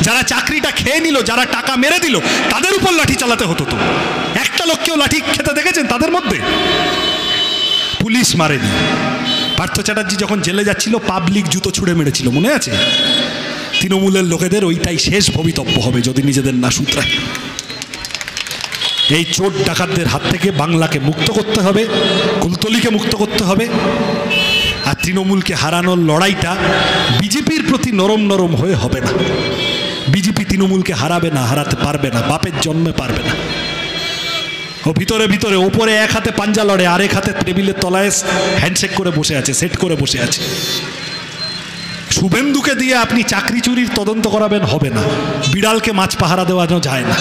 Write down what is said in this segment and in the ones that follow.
যারা চাকরিটা খেয়ে নিল, যারা টাকা মেরে দিল, তাদের উপর লাঠি চালাতে হতো। তো একটা লোককেও লাঠি খেতে দেখেছেন তাদের মধ্যে? পুলিশ মারেনি। পার্থ চ্যাটার্জি যখন জেলে যাচ্ছিল পাবলিক জুতো ছুঁড়ে মেরেছিল, মনে আছে? তৃণমূলের লোকেদের ওইটাই শেষ ভবিতব্য হবে যদি নিজেদের না শুধরায়। এই চোর ডাকাতদের হাত থেকে বাংলাকে মুক্ত করতে হবে, কুলতলিকে মুক্ত করতে হবে। আর তৃণমূলকে হারানোর লড়াইটা বিজেপির প্রতি নরম নরম হয়ে হবে না। বিজেপি তৃণমূলকে হারাবে না, হারাতে পারবে না, বাপের জন্মে পারবে না। ও ভিতরে ভিতরে ওপরে এক হাতে পাঞ্জা লড়ে, আরেক হাতে টেবিলের তলায় হ্যান্ডশেক করে বসে আছে, সেট করে বসে আছে। শুভেন্দুকে দিয়ে আপনি চাকরি চুরির তদন্ত করাবেন, হবে না। বিড়ালকে মাছ পাহারা দেওয়ানো যায় না।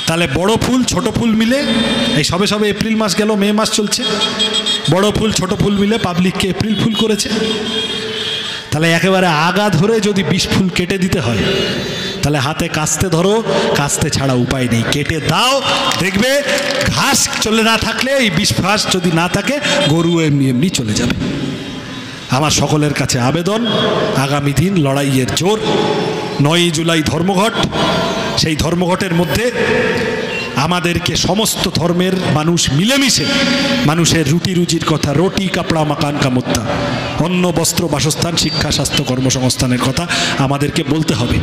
তাহলে বড় ফুল ছোট ফুল মিলে, এই সবে সবে এপ্রিল মাস গেল, মে মাস চলছে, বড় ফুল ছোট ফুল মিলে পাবলিককে এপ্রিল ফুল করেছে। তাহলে একেবারে আগা ধরে যদি 20 ফুল কেটে দিতে হয়, তাহলে হাতে কাস্তে ধরো, কাস্তে ছাড়া উপায় নেই, কেটে দাও। দেখবে ঘাস চলে না থাকলে, এই 20 ঘাস যদি না থাকে, গরু এমনি এমনি চলে যাবে। আমার সকলের কাছে আবেদন, আগামী দিন লড়াইয়ের জোর। 9ই জুলাই ধর্মঘট, সেই ধর্মঘটের মধ্যে আমাদেরকে সমস্ত ধর্মের মানুষ মিলেমিশে মানুষের রুটি রুজির কথা, রুটি কাপড়া মাকান কামুত্তা, অন্ন বস্ত্র বাসস্থান শিক্ষা স্বাস্থ্য কর্মসংস্থানের কথা আমাদেরকে বলতে হবে।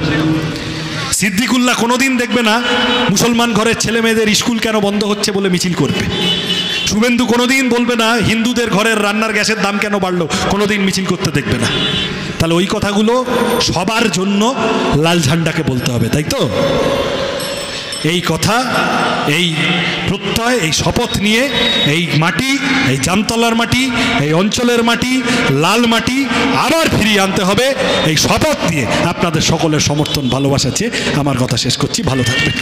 সিদ্দিকুল্লাহ কোনোদিন দেখবে না মুসলমান ঘরের ছেলে মেয়েদের স্কুল কেন বন্ধ হচ্ছে বলে মিছিল করবে। শুভেন্দু কোনোদিন বলবে না হিন্দুদের ঘরের রান্নার গ্যাসের দাম কেন বাড়লো, কোনোদিন মিছিল করতে দেখবে না। তাহলে ওই কথাগুলো সবার জন্য লাল ঝান্ডাকে বলতে হবে, তাই তো? এই কথা, এই প্রত্যয়, এই শপথ নিয়ে এই মাটি, এই জামতলার মাটি, এই অঞ্চলের মাটি, লাল মাটি আবার ফিরিয়ে আনতে হবে। এই শপথ দিয়ে আপনাদের সকলের সমর্থন ভালোবাসা চেয়ে আমার কথা শেষ করছি। ভালো থাকবেন।